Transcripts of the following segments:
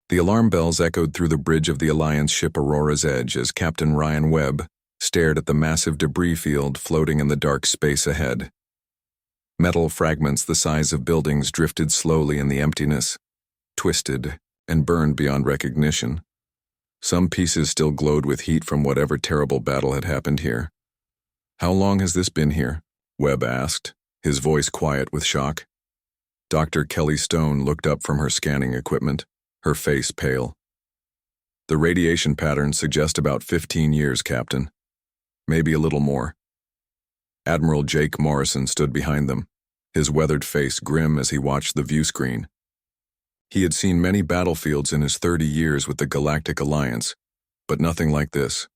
The alarm bells echoed through the bridge of the Alliance ship Aurora's Edge as Captain Ryan Webb stared at the massive debris field floating in the dark space ahead. Metal fragments the size of buildings drifted slowly in the emptiness, twisted, and burned beyond recognition. Some pieces still glowed with heat from whatever terrible battle had happened here. "How long has this been here?" Webb asked, his voice quiet with shock. Dr. Kelly Stone looked up from her scanning equipment, her face pale. "The radiation patterns suggest about 15 years, Captain. Maybe a little more." Admiral Jake Morrison stood behind them, his weathered face grim as he watched the view screen. He had seen many battlefields in his 30 years with the Galactic Alliance, but nothing like this.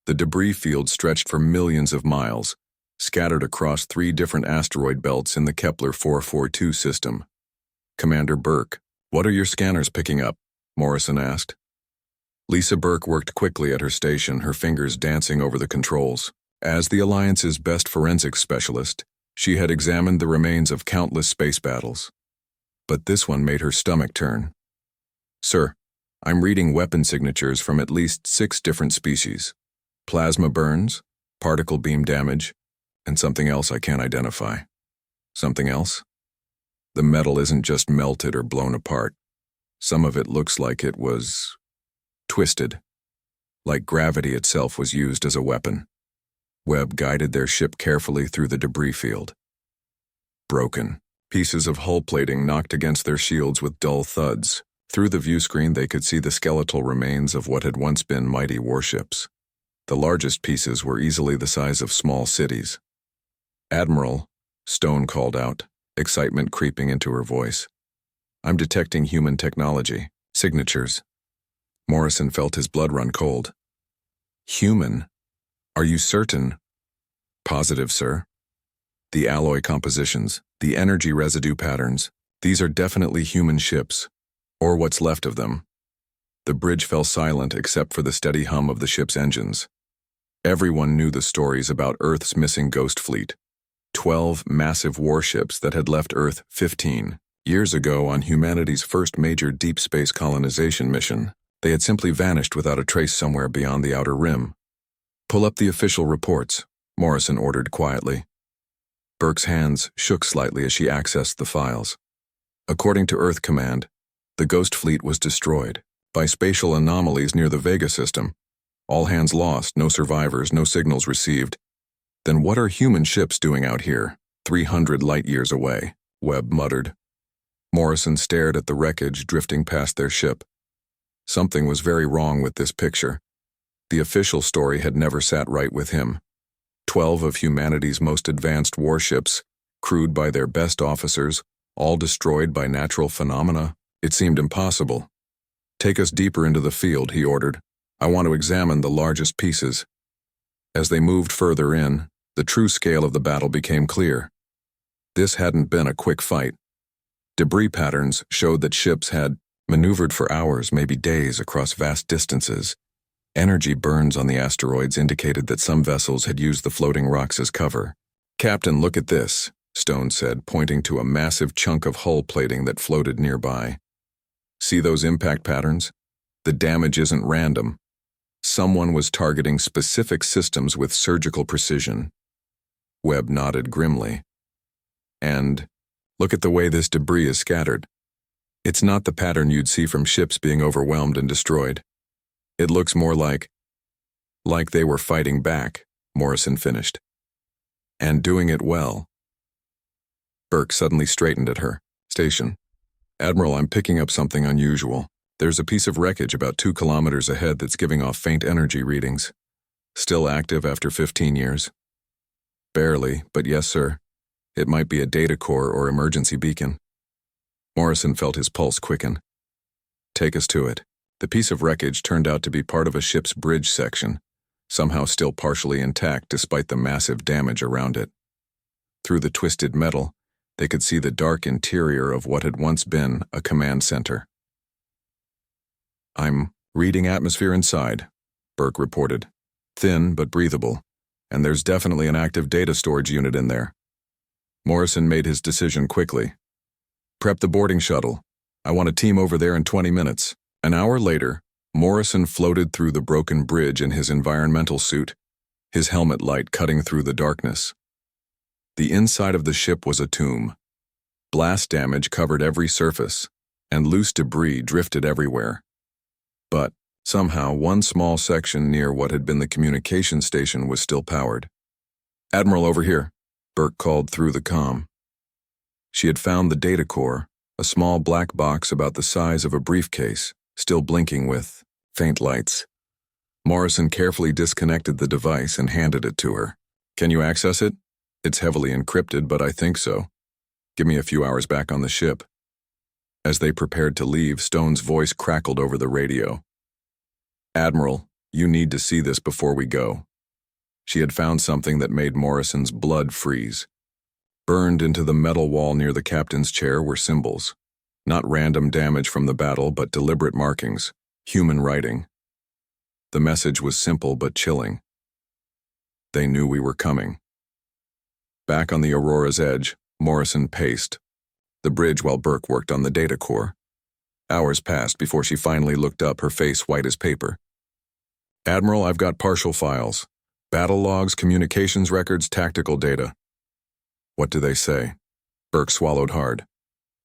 The debris field stretched for millions of miles, scattered across 3 different asteroid belts in the Kepler 442 system. "Commander Burke, what are your scanners picking up?" Morrison asked. Lisa Burke worked quickly at her station, her fingers dancing over the controls. As the Alliance's best forensics specialist, she had examined the remains of countless space battles. But this one made her stomach turn. "Sir, I'm reading weapon signatures from at least 6 different species. Plasma burns, particle beam damage, and something else I can't identify." "Something else?" "The metal isn't just melted or blown apart. Some of it looks like it was twisted, like gravity itself was used as a weapon." Webb guided their ship carefully through the debris field. Broken. Pieces of hull plating knocked against their shields with dull thuds. Through the viewscreen they could see the skeletal remains of what had once been mighty warships. The largest pieces were easily the size of small cities. "Admiral," Stone called out, excitement creeping into her voice. "I'm detecting human technology. Signatures." Morrison felt his blood run cold. "Human? Are you certain?" "Positive, sir. The alloy compositions, the energy residue patterns, these are definitely human ships, or what's left of them." The bridge fell silent except for the steady hum of the ship's engines. Everyone knew the stories about Earth's missing ghost fleet. 12 massive warships that had left Earth 15 years ago on humanity's first major deep space colonization mission. They had simply vanished without a trace somewhere beyond the outer rim. "Pull up the official reports," Morrison ordered quietly. Burke's hands shook slightly as she accessed the files. According to Earth Command, the Ghost Fleet was destroyed by spatial anomalies near the Vega system. All hands lost, no survivors, no signals received. "Then what are human ships doing out here, 300 light-years away?" Webb muttered. Morrison stared at the wreckage drifting past their ship. Something was very wrong with this picture. The official story had never sat right with him. 12 of humanity's most advanced warships, crewed by their best officers, all destroyed by natural phenomena. It seemed impossible. "Take us deeper into the field," he ordered. "I want to examine the largest pieces." As they moved further in, the true scale of the battle became clear. This hadn't been a quick fight. Debris patterns showed that ships had maneuvered for hours, maybe days, across vast distances. Energy burns on the asteroids indicated that some vessels had used the floating rocks as cover. "Captain, look at this," Stone said, pointing to a massive chunk of hull plating that floated nearby. "See those impact patterns? The damage isn't random. Someone was targeting specific systems with surgical precision." Webb nodded grimly. "And look at the way this debris is scattered. It's not the pattern you'd see from ships being overwhelmed and destroyed. It looks more like they were fighting back," Morrison finished. "And doing it well." Burke suddenly straightened at her station. "Admiral, I'm picking up something unusual. There's a piece of wreckage about 2 kilometers ahead that's giving off faint energy readings. Still active after 15 years. "Barely, but yes, sir. It might be a data core or emergency beacon." Morrison felt his pulse quicken. "Take us to it." The piece of wreckage turned out to be part of a ship's bridge section, somehow still partially intact despite the massive damage around it. Through the twisted metal, they could see the dark interior of what had once been a command center. "I'm reading atmosphere inside," Burke reported. "Thin but breathable, and there's definitely an active data storage unit in there." Morrison made his decision quickly. "Prep the boarding shuttle. I want a team over there in 20 minutes. An hour later, Morrison floated through the broken bridge in his environmental suit, his helmet light cutting through the darkness. The inside of the ship was a tomb. Blast damage covered every surface, and loose debris drifted everywhere. But, somehow, one small section near what had been the communication station was still powered. "Admiral, over here," Burke called through the comm. She had found the data core, a small black box about the size of a briefcase, still blinking with faint lights. Morrison carefully disconnected the device and handed it to her. "Can you access it? It's heavily encrypted, but I think so. Give me a few hours back on the ship." As they prepared to leave, Stone's voice crackled over the radio. "Admiral, you need to see this before we go." She had found something that made Morrison's blood freeze. Burned into the metal wall near the captain's chair were symbols. Not random damage from the battle, but deliberate markings, human writing. The message was simple but chilling. They knew we were coming. Back on the Aurora's edge, Morrison paced the bridge while Burke worked on the data core. Hours passed before she finally looked up, her face white as paper. "Admiral, I've got partial files. Battle logs, communications records, tactical data." "What do they say?" Burke swallowed hard.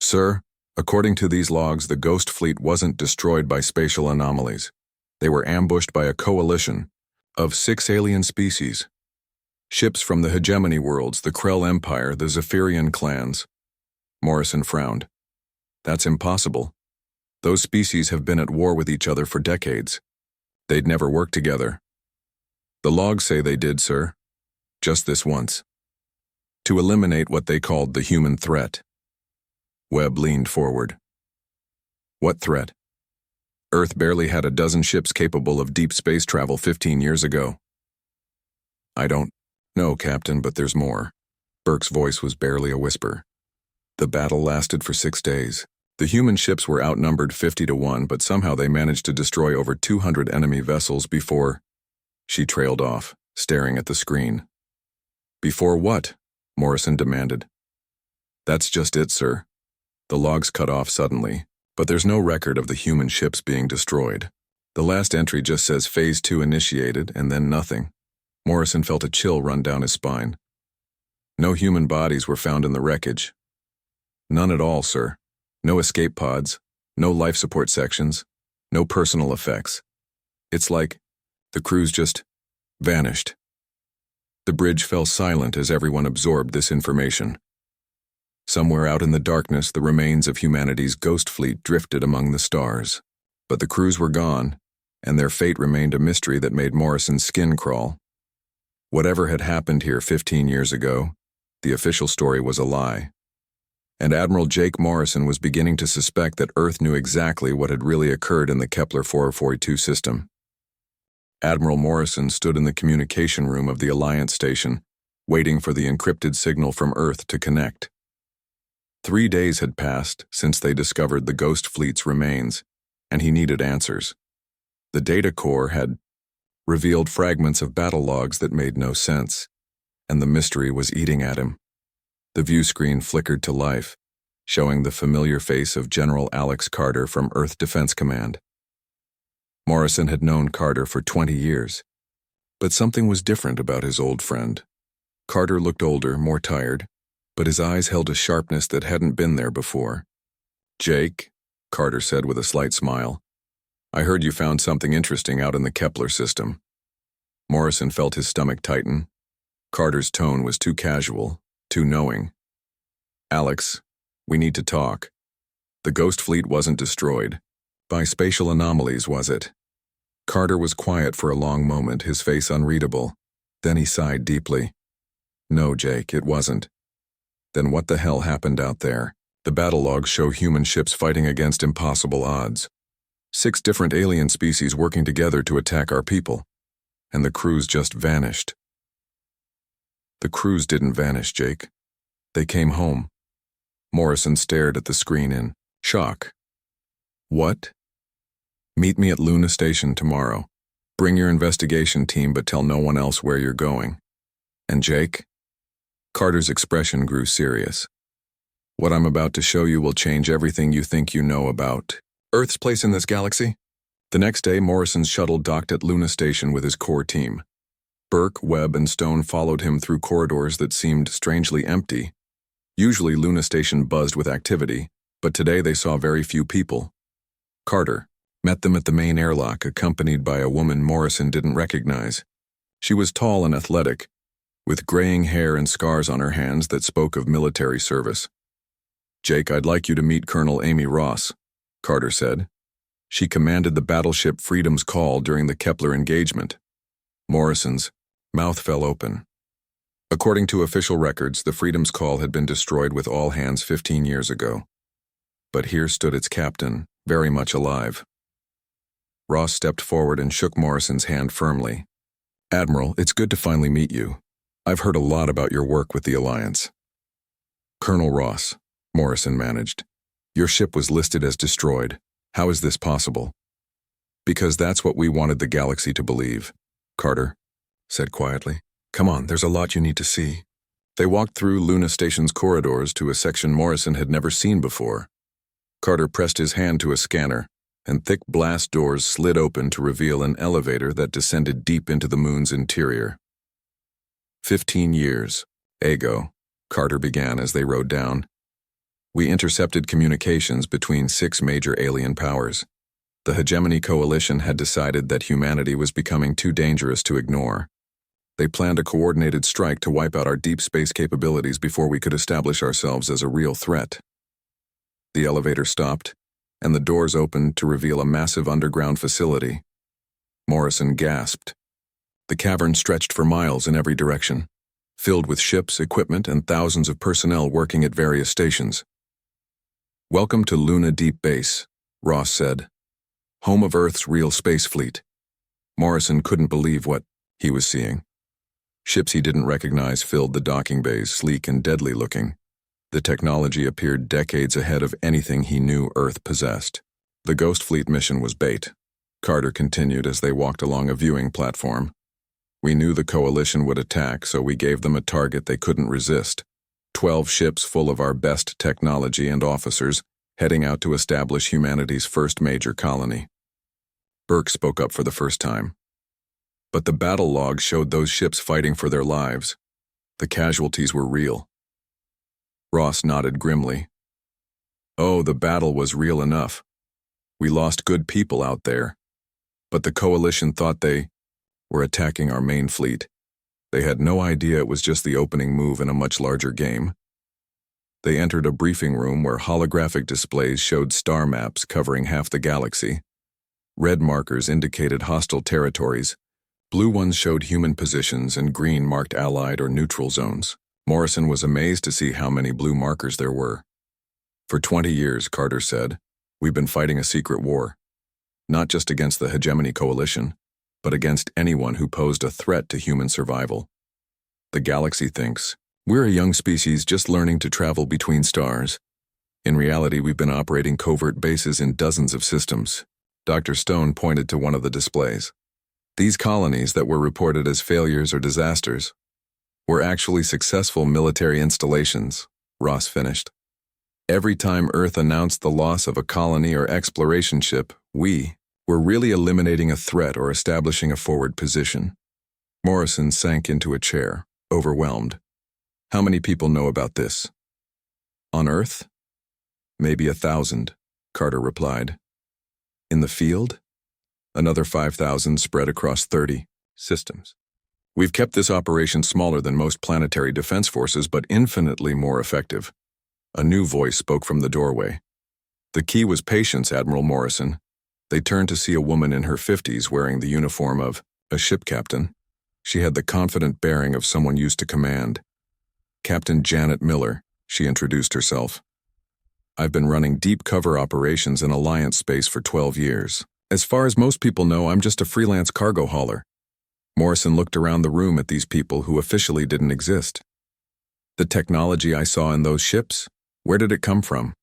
"Sir, according to these logs, the Ghost Fleet wasn't destroyed by spatial anomalies. They were ambushed by a coalition of 6 alien species. Ships from the hegemony worlds, the Krell Empire, the Zephyrian clans." Morrison frowned. "That's impossible. Those species have been at war with each other for decades. They'd never worked together." "The logs say they did, sir. Just this once. To eliminate what they called the human threat." Webb leaned forward. "What threat? Earth barely had a dozen ships capable of deep space travel 15 years ago." "I don't know, Captain, but there's more." Burke's voice was barely a whisper. "The battle lasted for 6 days. The human ships were outnumbered 50-1, but somehow they managed to destroy over 200 enemy vessels before—" She trailed off, staring at the screen. "Before what?" Morrison demanded. "That's just it, sir." The logs cut off suddenly, but there's no record of the human ships being destroyed. The last entry just says Phase 2 initiated, and then nothing. Morrison felt a chill run down his spine. "No human bodies were found in the wreckage." "None at all, sir. No escape pods, no life support sections, no personal effects. It's like the crews just vanished." The bridge fell silent as everyone absorbed this information. Somewhere out in the darkness, the remains of humanity's ghost fleet drifted among the stars. But the crews were gone, and their fate remained a mystery that made Morrison's skin crawl. Whatever had happened here 15 years ago, the official story was a lie. And Admiral Jake Morrison was beginning to suspect that Earth knew exactly what had really occurred in the Kepler 442 system. Admiral Morrison stood in the communication room of the Alliance station, waiting for the encrypted signal from Earth to connect. 3 days had passed since they discovered the Ghost Fleet's remains, and he needed answers. The data core had revealed fragments of battle logs that made no sense, and the mystery was eating at him. The view screen flickered to life, showing the familiar face of General Alex Carter from Earth Defense Command. Morrison had known Carter for 20 years, but something was different about his old friend. Carter looked older, more tired, but his eyes held a sharpness that hadn't been there before. "Jake," Carter said with a slight smile, "I heard you found something interesting out in the Kepler system." Morrison felt his stomach tighten. Carter's tone was too casual, too knowing. "Alex, we need to talk. The Ghost Fleet wasn't destroyed. By spatial anomalies, was it?" Carter was quiet for a long moment, his face unreadable. Then he sighed deeply. "No, Jake, it wasn't." "Then what the hell happened out there?" "The battle logs show human ships fighting against impossible odds. 6 different alien species working together to attack our people. And the crews just vanished." "The crews didn't vanish, Jake. They came home." Morrison stared at the screen in shock. "What?" "Meet me at Luna Station tomorrow. Bring your investigation team, but tell no one else where you're going." "And Jake?" Carter's expression grew serious. "What I'm about to show you will change everything you think you know about Earth's place in this galaxy? The next day, Morrison's shuttle docked at Luna Station with his core team. Burke, Webb, and Stone followed him through corridors that seemed strangely empty. Usually, Luna Station buzzed with activity, but today they saw very few people. Carter met them at the main airlock, accompanied by a woman Morrison didn't recognize. She was tall and athletic, with graying hair and scars on her hands that spoke of military service. "Jake, I'd like you to meet Colonel Amy Ross," Carter said. She commanded the battleship Freedom's Call during the Kepler engagement. Morrison's mouth fell open. According to official records, the Freedom's Call had been destroyed with all hands 15 years ago. But here stood its captain, very much alive. Ross stepped forward and shook Morrison's hand firmly. "Admiral, it's good to finally meet you. I've heard a lot about your work with the Alliance." "Colonel Ross," Morrison managed, "your ship was listed as destroyed. How is this possible?" "Because that's what we wanted the galaxy to believe," Carter said quietly. "Come on, there's a lot you need to see." They walked through Luna Station's corridors to a section Morrison had never seen before. Carter pressed his hand to a scanner, and thick blast doors slid open to reveal an elevator that descended deep into the moon's interior. 15 years ago, Carter began as they rode down. "We intercepted communications between 6 major alien powers. The Hegemony Coalition had decided that humanity was becoming too dangerous to ignore. They planned a coordinated strike to wipe out our deep space capabilities before we could establish ourselves as a real threat." The elevator stopped, and the doors opened to reveal a massive underground facility. Morrison gasped. The cavern stretched for miles in every direction, filled with ships, equipment, and thousands of personnel working at various stations. "Welcome to Luna Deep Base," Ross said. "Home of Earth's real space fleet." Morrison couldn't believe what he was seeing. Ships he didn't recognize filled the docking bays, sleek and deadly looking. The technology appeared decades ahead of anything he knew Earth possessed. "The Ghost Fleet mission was bait," Carter continued as they walked along a viewing platform. "We knew the Coalition would attack, so we gave them a target they couldn't resist. 12 ships full of our best technology and officers heading out to establish humanity's first major colony." Burke spoke up for the first time. "But the battle logs showed those ships fighting for their lives. The casualties were real." Ross nodded grimly. "Oh, the battle was real enough. We lost good people out there. But the Coalition thought they were attacking our main fleet. They had no idea it was just the opening move in a much larger game." They entered a briefing room where holographic displays showed star maps covering half the galaxy. Red markers indicated hostile territories, blue ones showed human positions, and green marked allied or neutral zones. Morrison was amazed to see how many blue markers there were. "For 20 years, Carter said, we've been fighting a secret war. Not just against the Hegemony Coalition, but against anyone who posed a threat to human survival. The galaxy thinks we're a young species just learning to travel between stars. In reality, we've been operating covert bases in dozens of systems." Dr. Stone pointed to one of the displays. "These colonies that were reported as failures or disasters were actually successful military installations," Ross finished. "Every time Earth announced the loss of a colony or exploration ship, we were really eliminating a threat or establishing a forward position." Morrison sank into a chair, overwhelmed. "How many people know about this?" "On Earth? Maybe 1,000, Carter replied. "In the field?" "Another 5,000 spread across 30 systems. We've kept this operation smaller than most planetary defense forces, but infinitely more effective." A new voice spoke from the doorway. "The key was patience, Admiral Morrison." They turned to see a woman in her 50s wearing the uniform of a ship captain. She had the confident bearing of someone used to command. "Captain Janet Miller," she introduced herself. "I've been running deep cover operations in Alliance space for 12 years. As far as most people know, I'm just a freelance cargo hauler." Morrison looked around the room at these people who officially didn't exist. "The technology I saw in those ships, where did it come from?"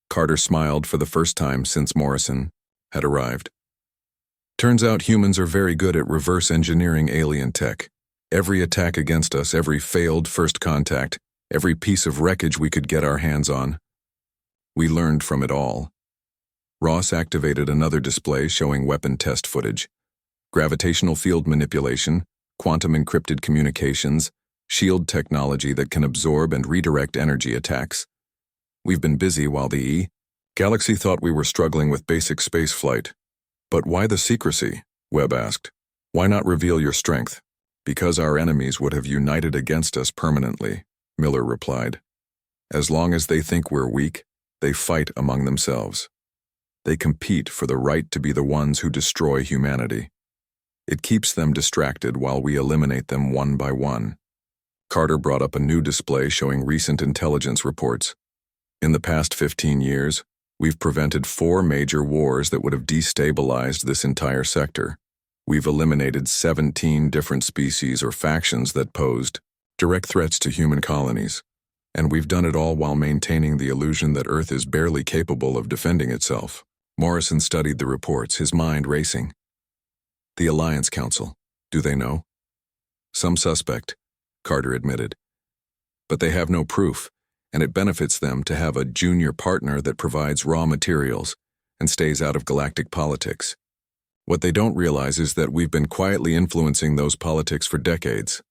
Carter smiled for the first time since Morrison had arrived. "Turns out humans are very good at reverse engineering alien tech. Every attack against us, every failed first contact, every piece of wreckage we could get our hands on. We learned from it all." Ross activated another display showing weapon test footage. Gravitational field manipulation, quantum encrypted communications, shield technology that can absorb and redirect energy attacks. We've been busy while the Galaxy thought we were struggling with basic space flight. But why the secrecy? Webb asked. Why not reveal your strength? Because our enemies would have united against us permanently, Miller replied. As long as they think we're weak, they fight among themselves. They compete for the right to be the ones who destroy humanity. It keeps them distracted while we eliminate them one by one. Carter brought up a new display showing recent intelligence reports. In the past 15 years, we've prevented 4 major wars that would have destabilized this entire sector. We've eliminated 17 different species or factions that posed direct threats to human colonies. And we've done it all while maintaining the illusion that Earth is barely capable of defending itself. Morrison studied the reports, his mind racing. The Alliance Council, do they know? Some suspect, Carter admitted. But they have no proof, and it benefits them to have a junior partner that provides raw materials and stays out of galactic politics. What they don't realize is that we've been quietly influencing those politics for decades.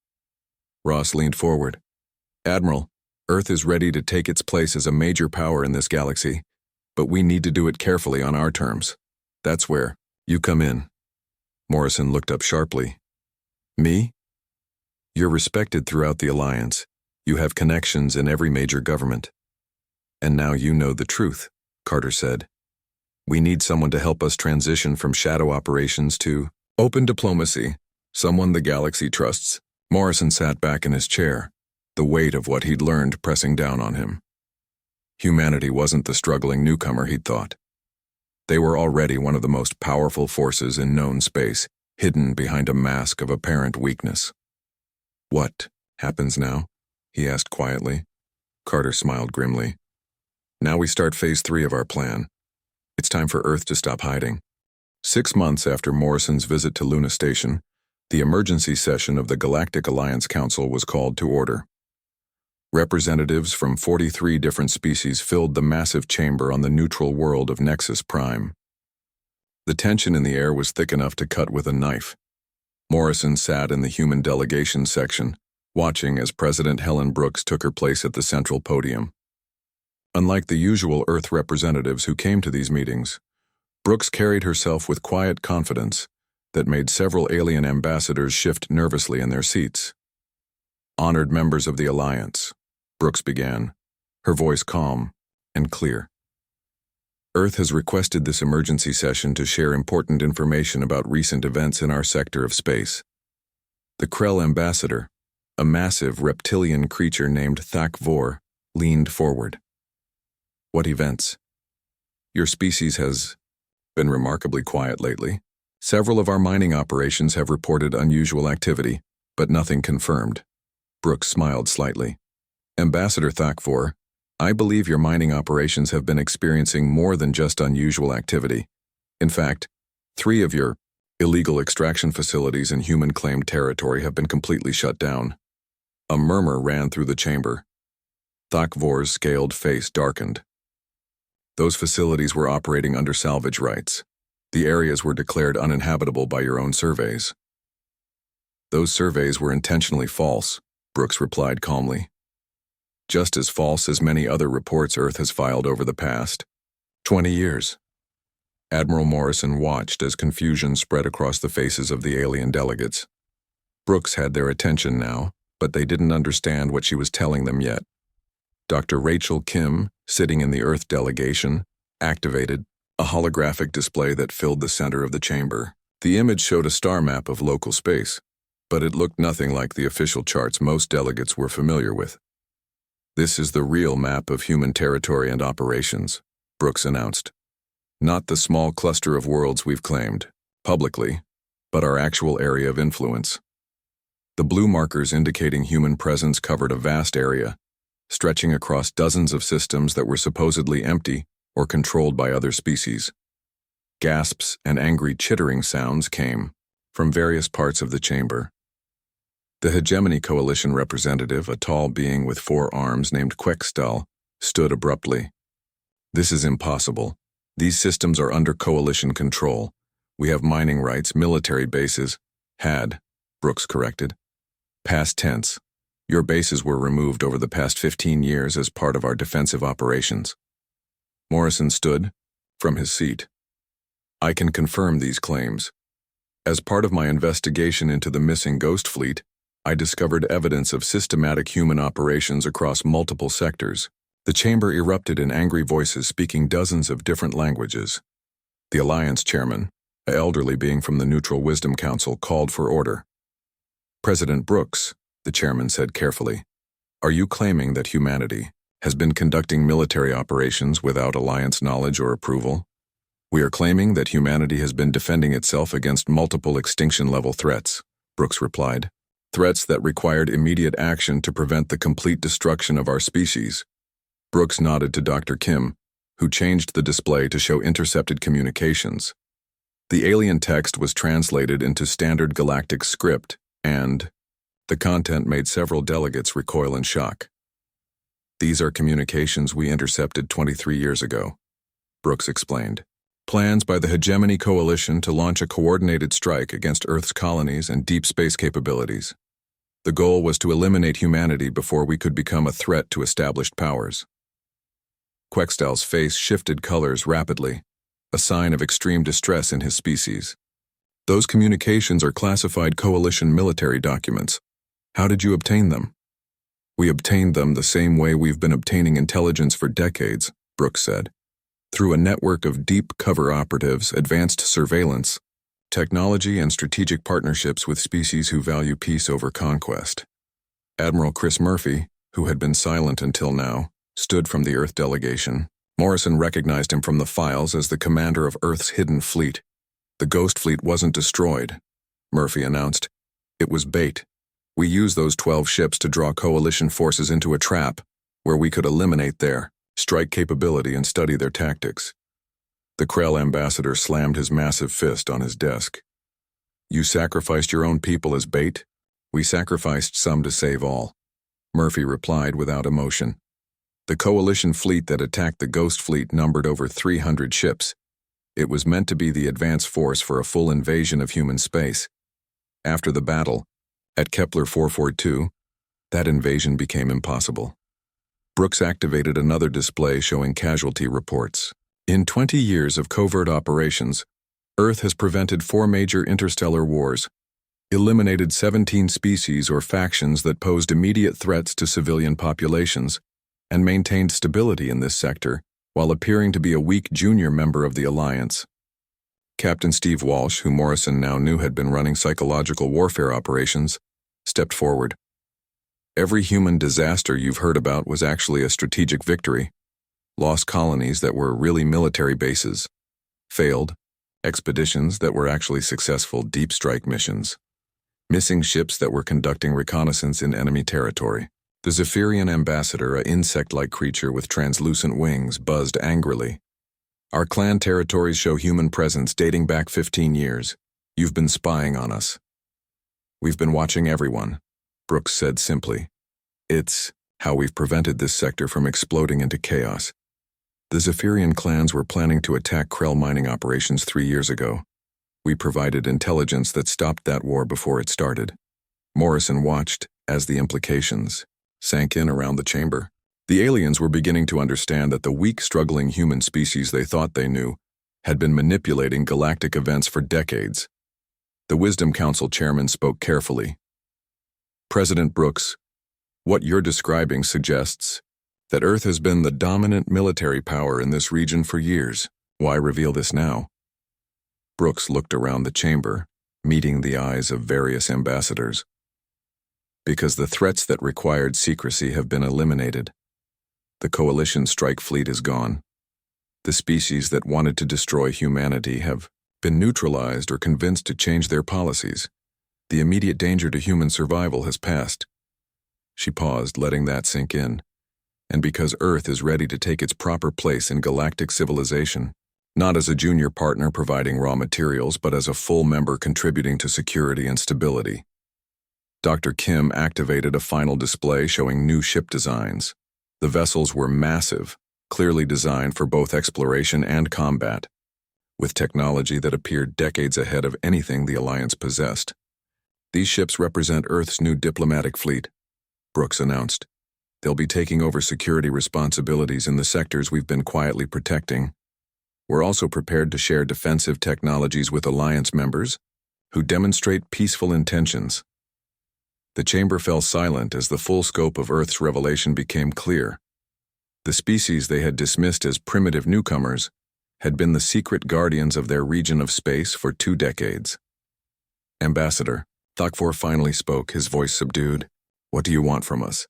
Ross leaned forward. Admiral, Earth is ready to take its place as a major power in this galaxy, but we need to do it carefully on our terms. That's where you come in. Morrison looked up sharply. Me? You're respected throughout the Alliance. You have connections in every major government. And now you know the truth, Carter said. We need someone to help us transition from shadow operations to open diplomacy, someone the galaxy trusts. Morrison sat back in his chair, the weight of what he'd learned pressing down on him. Humanity wasn't the struggling newcomer he'd thought. They were already one of the most powerful forces in known space, hidden behind a mask of apparent weakness. What happens now? He asked quietly. Carter smiled grimly. Now we start phase 3 of our plan. It's time for Earth to stop hiding. 6 months after Morrison's visit to Luna Station, the emergency session of the Galactic Alliance Council was called to order. Representatives from 43 different species filled the massive chamber on the neutral world of Nexus Prime. The tension in the air was thick enough to cut with a knife. Morrison sat in the human delegation section, watching as President Helen Brooks took her place at the central podium. Unlike the usual Earth representatives who came to these meetings, Brooks carried herself with quiet confidence that made several alien ambassadors shift nervously in their seats. Honored members of the Alliance, Brooks began, her voice calm and clear. Earth has requested this emergency session to share important information about recent events in our sector of space. The Krell ambassador, a massive reptilian creature named Thak Vor, leaned forward. What events? Your species has been remarkably quiet lately. Several of our mining operations have reported unusual activity, but nothing confirmed. Brooks smiled slightly. Ambassador Thak Vor, I believe your mining operations have been experiencing more than just unusual activity. In fact, 3 of your illegal extraction facilities in human-claimed territory have been completely shut down. A murmur ran through the chamber. Thak Vor's scaled face darkened. Those facilities were operating under salvage rights. The areas were declared uninhabitable by your own surveys. Those surveys were intentionally false, Brooks replied calmly. Just as false as many other reports Earth has filed over the past 20 years. Admiral Morrison watched as confusion spread across the faces of the alien delegates. Brooks had their attention now, but they didn't understand what she was telling them yet. Dr. Rachel Kim, sitting in the Earth delegation, activated a holographic display that filled the center of the chamber. The image showed a star map of local space, but it looked nothing like the official charts most delegates were familiar with. This is the real map of human territory and operations, Brooks announced. Not the small cluster of worlds we've claimed, publicly, but our actual area of influence. The blue markers indicating human presence covered a vast area, stretching across dozens of systems that were supposedly empty or controlled by other species. Gasps and angry chittering sounds came from various parts of the chamber. The Hegemony Coalition representative, a tall being with 4 arms named Quextal, stood abruptly. This is impossible. These systems are under coalition control. We have mining rights, military bases. Had, Brooks corrected. Past tense. Your bases were removed over the past 15 years as part of our defensive operations. Morrison stood from his seat. I can confirm these claims. As part of my investigation into the missing Ghost Fleet, I discovered evidence of systematic human operations across multiple sectors. The chamber erupted in angry voices speaking dozens of different languages. The Alliance chairman, an elderly being from the Neutral Wisdom Council, called for order. President Brooks, the chairman said carefully, are you claiming that humanity has been conducting military operations without Alliance knowledge or approval? We are claiming that humanity has been defending itself against multiple extinction-level threats, Brooks replied. Threats that required immediate action to prevent the complete destruction of our species. Brooks nodded to Dr. Kim, who changed the display to show intercepted communications. The alien text was translated into standard galactic script, and the content made several delegates recoil in shock. These are communications we intercepted 23 years ago, Brooks explained. Plans by the Hegemony Coalition to launch a coordinated strike against Earth's colonies and deep space capabilities. The goal was to eliminate humanity before we could become a threat to established powers. Quextal's face shifted colors rapidly, a sign of extreme distress in his species. Those communications are classified coalition military documents. How did you obtain them? We obtained them the same way we've been obtaining intelligence for decades, Brooks said. Through a network of deep cover operatives, advanced surveillance, technology, and strategic partnerships with species who value peace over conquest. Admiral Chris Murphy, who had been silent until now, stood from the Earth delegation. Morrison recognized him from the files as the commander of Earth's hidden fleet. The Ghost Fleet wasn't destroyed, Murphy announced. It was bait. We used those 12 ships to draw coalition forces into a trap where we could eliminate their strike capability and study their tactics. The Krell ambassador slammed his massive fist on his desk. You sacrificed your own people as bait? We sacrificed some to save all, Murphy replied without emotion. The coalition fleet that attacked the Ghost Fleet numbered over 300 ships. It was meant to be the advance force for a full invasion of human space. After the battle, at Kepler 442, that invasion became impossible. Brooks activated another display showing casualty reports. In 20 years of covert operations, Earth has prevented 4 major interstellar wars, eliminated 17 species or factions that posed immediate threats to civilian populations, and maintained stability in this sector while appearing to be a weak junior member of the Alliance. Captain Steve Walsh, who Morrison now knew had been running psychological warfare operations, stepped forward. Every human disaster you've heard about was actually a strategic victory. Lost colonies that were really military bases. Failed expeditions that were actually successful deep strike missions. Missing ships that were conducting reconnaissance in enemy territory. The Zephyrian ambassador, an insect-like creature with translucent wings, buzzed angrily. Our clan territories show human presence dating back 15 years. You've been spying on us. We've been watching everyone, Brooks said simply. It's how we've prevented this sector from exploding into chaos. The Zephyrian clans were planning to attack Krell mining operations 3 years ago. We provided intelligence that stopped that war before it started. Morrison watched as the implications sank in around the chamber. The aliens were beginning to understand that the weak, struggling human species they thought they knew had been manipulating galactic events for decades. The Wisdom Council chairman spoke carefully. President Brooks, what you're describing suggests that Earth has been the dominant military power in this region for years. Why reveal this now? Brooks looked around the chamber, meeting the eyes of various ambassadors. Because the threats that required secrecy have been eliminated. The coalition strike fleet is gone. The species that wanted to destroy humanity have been neutralized or convinced to change their policies. The immediate danger to human survival has passed. She paused, letting that sink in. And because Earth is ready to take its proper place in galactic civilization, not as a junior partner providing raw materials, but as a full member contributing to security and stability. Dr. Kim activated a final display showing new ship designs. The vessels were massive, clearly designed for both exploration and combat, with technology that appeared decades ahead of anything the Alliance possessed. These ships represent Earth's new diplomatic fleet, Brooks announced. They'll be taking over security responsibilities in the sectors we've been quietly protecting. We're also prepared to share defensive technologies with Alliance members who demonstrate peaceful intentions. The chamber fell silent as the full scope of Earth's revelation became clear. The species they had dismissed as primitive newcomers had been the secret guardians of their region of space for 2 decades. Ambassador, Thakfor finally spoke, his voice subdued. What do you want from us?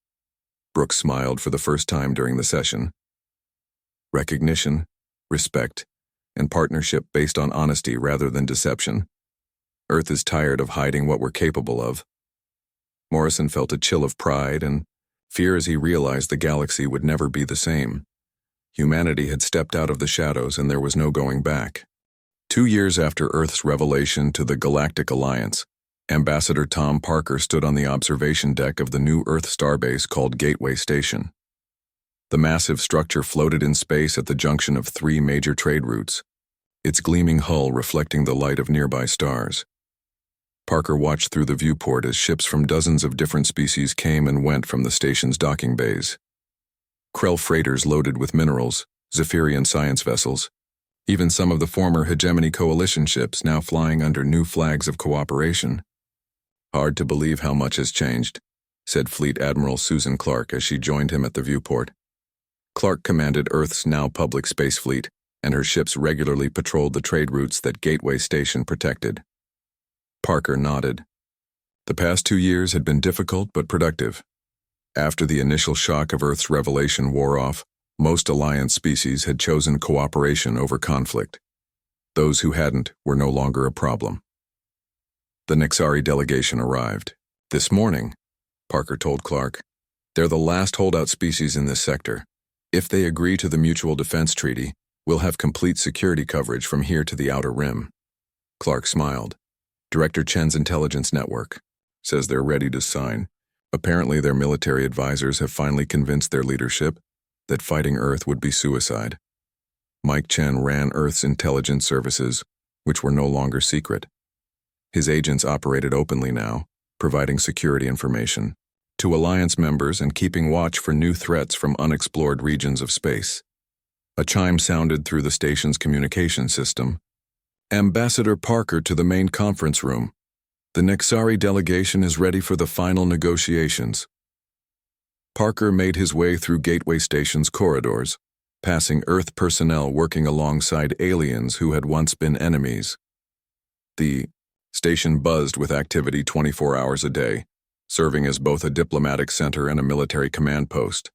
Brooks smiled for the first time during the session. Recognition, respect, and partnership based on honesty rather than deception. Earth is tired of hiding what we're capable of. Morrison felt a chill of pride and fear as he realized the galaxy would never be the same. Humanity had stepped out of the shadows and there was no going back. 2 years after Earth's revelation to the Galactic Alliance, Ambassador Tom Parker stood on the observation deck of the new Earth starbase called Gateway Station. The massive structure floated in space at the junction of 3 major trade routes, its gleaming hull reflecting the light of nearby stars. Parker watched through the viewport as ships from dozens of different species came and went from the station's docking bays. Krell freighters loaded with minerals, Zephyrian science vessels, even some of the former Hegemony Coalition ships now flying under new flags of cooperation. Hard to believe how much has changed, said Fleet Admiral Susan Clark as she joined him at the viewport. Clark commanded Earth's now public space fleet, and her ships regularly patrolled the trade routes that Gateway Station protected. Parker nodded. The past 2 years had been difficult but productive. After the initial shock of Earth's revelation wore off, most Alliance species had chosen cooperation over conflict. Those who hadn't were no longer a problem. The Nexari delegation arrived. This morning, Parker told Clark, they're the last holdout species in this sector. If they agree to the Mutual Defense Treaty, we'll have complete security coverage from here to the Outer Rim. Clark smiled. Director Chen's intelligence network says they're ready to sign. Apparently their military advisors have finally convinced their leadership that fighting Earth would be suicide. Mike Chen ran Earth's intelligence services, which were no longer secret. His agents operated openly now, providing security information to Alliance members and keeping watch for new threats from unexplored regions of space. A chime sounded through the station's communication system. Ambassador Parker to the main conference room. The Nexari delegation is ready for the final negotiations. Parker made his way through Gateway Station's corridors, passing Earth personnel working alongside aliens who had once been enemies. The station buzzed with activity 24 hours a day, serving as both a diplomatic center and a military command post.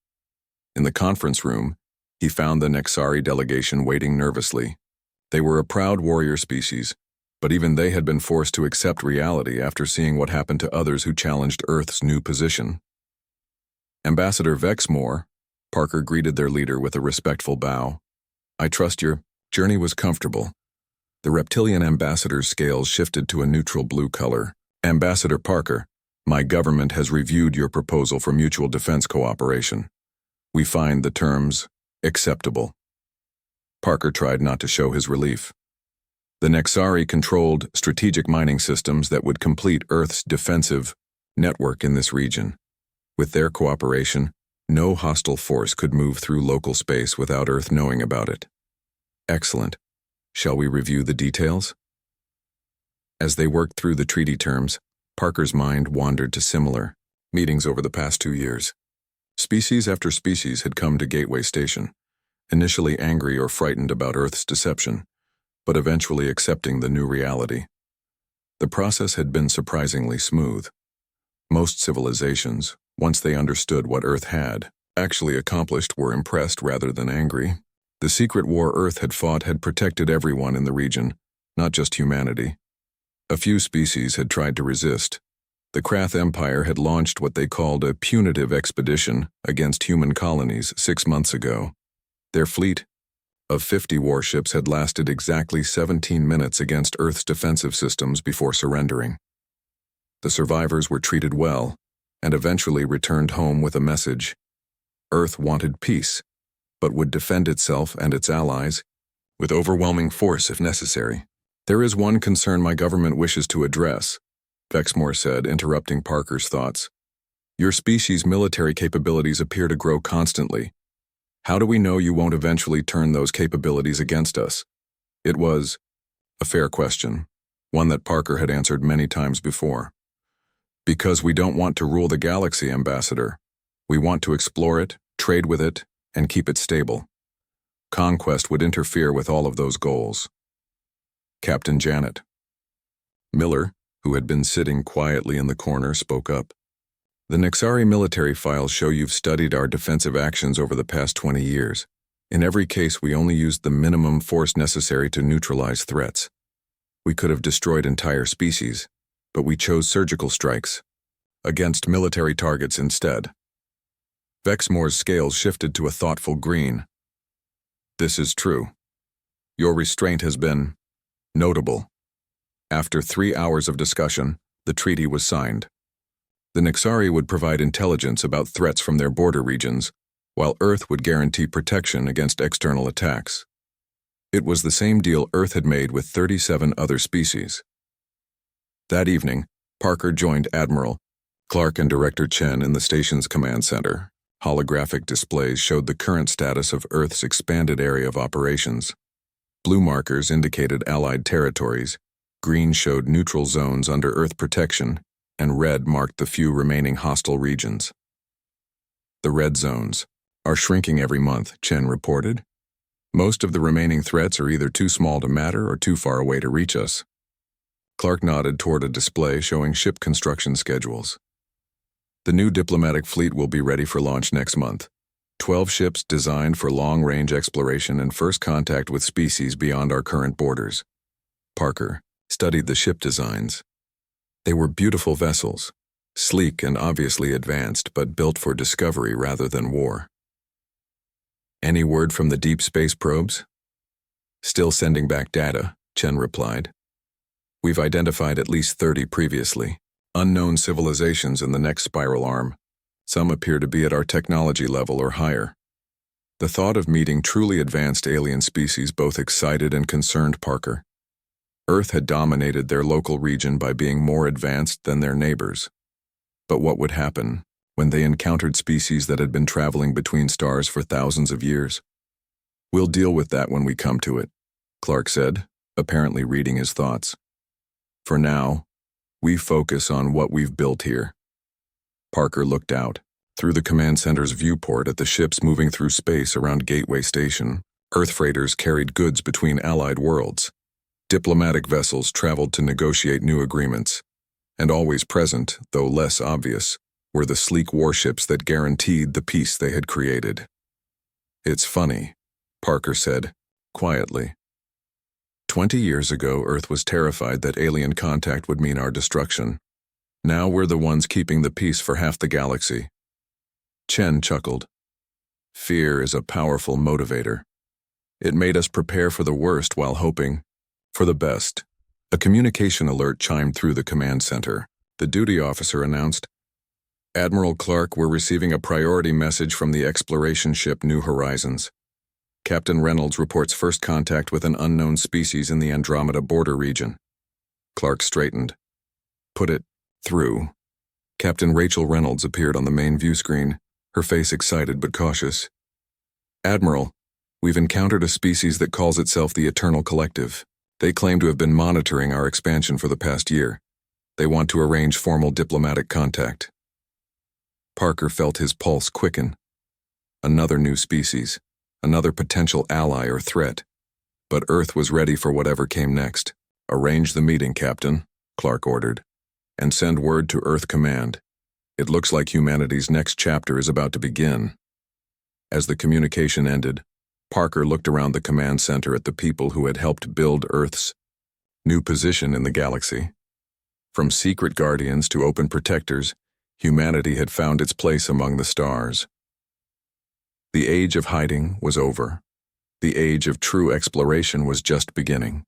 In the conference room, he found the Nexari delegation waiting nervously. They were a proud warrior species, but even they had been forced to accept reality after seeing what happened to others who challenged Earth's new position. Ambassador Vexmore, Parker greeted their leader with a respectful bow. I trust your journey was comfortable. The reptilian ambassador's scales shifted to a neutral blue color. Ambassador Parker, my government has reviewed your proposal for mutual defense cooperation. We find the terms acceptable. Parker tried not to show his relief. The Nexari controlled strategic mining systems that would complete Earth's defensive network in this region. With their cooperation, no hostile force could move through local space without Earth knowing about it. Excellent. Shall we review the details? As they worked through the treaty terms, Parker's mind wandered to similar meetings over the past 2 years. Species after species had come to Gateway Station, initially angry or frightened about Earth's deception, but eventually accepting the new reality. The process had been surprisingly smooth. Most civilizations, once they understood what Earth had actually accomplished, were impressed rather than angry. The secret war Earth had fought had protected everyone in the region, not just humanity. A few species had tried to resist. The Krath Empire had launched what they called a punitive expedition against human colonies 6 months ago. Their fleet of 50 warships had lasted exactly 17 minutes against Earth's defensive systems before surrendering. The survivors were treated well, and eventually returned home with a message. Earth wanted peace, but would defend itself and its allies with overwhelming force if necessary. There is one concern my government wishes to address, Vexmore said, interrupting Parker's thoughts. Your species' military capabilities appear to grow constantly. How do we know you won't eventually turn those capabilities against us? It was a fair question, one that Parker had answered many times before. Because we don't want to rule the galaxy, Ambassador. We want to explore it, trade with it, and keep it stable. Conquest would interfere with all of those goals. Captain Janet. Miller, who had been sitting quietly in the corner, spoke up. The Nexari military files show you've studied our defensive actions over the past 20 years. In every case, we only used the minimum force necessary to neutralize threats. We could have destroyed entire species, but we chose surgical strikes against military targets instead. Vexmore's scales shifted to a thoughtful green. This is true. Your restraint has been notable. After 3 hours of discussion, the treaty was signed. The Nexari would provide intelligence about threats from their border regions, while Earth would guarantee protection against external attacks. It was the same deal Earth had made with 37 other species. That evening, Parker joined Admiral Clark and Director Chen in the station's command center. Holographic displays showed the current status of Earth's expanded area of operations. Blue markers indicated Allied territories, green showed neutral zones under Earth protection, and red marked the few remaining hostile regions. The red zones are shrinking every month, Chen reported. Most of the remaining threats are either too small to matter or too far away to reach us. Clark nodded toward a display showing ship construction schedules. The new diplomatic fleet will be ready for launch next month. 12 ships designed for long-range exploration and first contact with species beyond our current borders. Parker studied the ship designs. They were beautiful vessels, sleek and obviously advanced, but built for discovery rather than war. Any word from the deep space probes? Still sending back data, Chen replied. We've identified at least 30 previously. Unknown civilizations in the next spiral arm. Some appear to be at our technology level or higher. The thought of meeting truly advanced alien species both excited and concerned Parker. Earth had dominated their local region by being more advanced than their neighbors. But what would happen when they encountered species that had been traveling between stars for thousands of years? We'll deal with that when we come to it, Clark said, apparently reading his thoughts. For now, we focus on what we've built here. Parker looked out, through the command center's viewport at the ships moving through space around Gateway Station. Earth freighters carried goods between allied worlds. Diplomatic vessels traveled to negotiate new agreements. And always present, though less obvious, were the sleek warships that guaranteed the peace they had created. It's funny, Parker said, quietly. 20 years ago, Earth was terrified that alien contact would mean our destruction. Now we're the ones keeping the peace for half the galaxy. Chen chuckled. Fear is a powerful motivator. It made us prepare for the worst while hoping for the best. A communication alert chimed through the command center. The duty officer announced, Admiral Clark, we're receiving a priority message from the exploration ship New Horizons. Captain Reynolds reports first contact with an unknown species in the Andromeda border region. Clark straightened. Put it through. Captain Rachel Reynolds appeared on the main view screen, her face excited but cautious. Admiral, we've encountered a species that calls itself the Eternal Collective. They claim to have been monitoring our expansion for the past year. They want to arrange formal diplomatic contact. Parker felt his pulse quicken. Another new species. Another potential ally or threat. But Earth was ready for whatever came next. Arrange the meeting, Captain, Clark ordered, and send word to Earth Command. It looks like humanity's next chapter is about to begin. As the communication ended, Parker looked around the command center at the people who had helped build Earth's new position in the galaxy. From secret guardians to open protectors, humanity had found its place among the stars. The age of hiding was over. The age of true exploration was just beginning.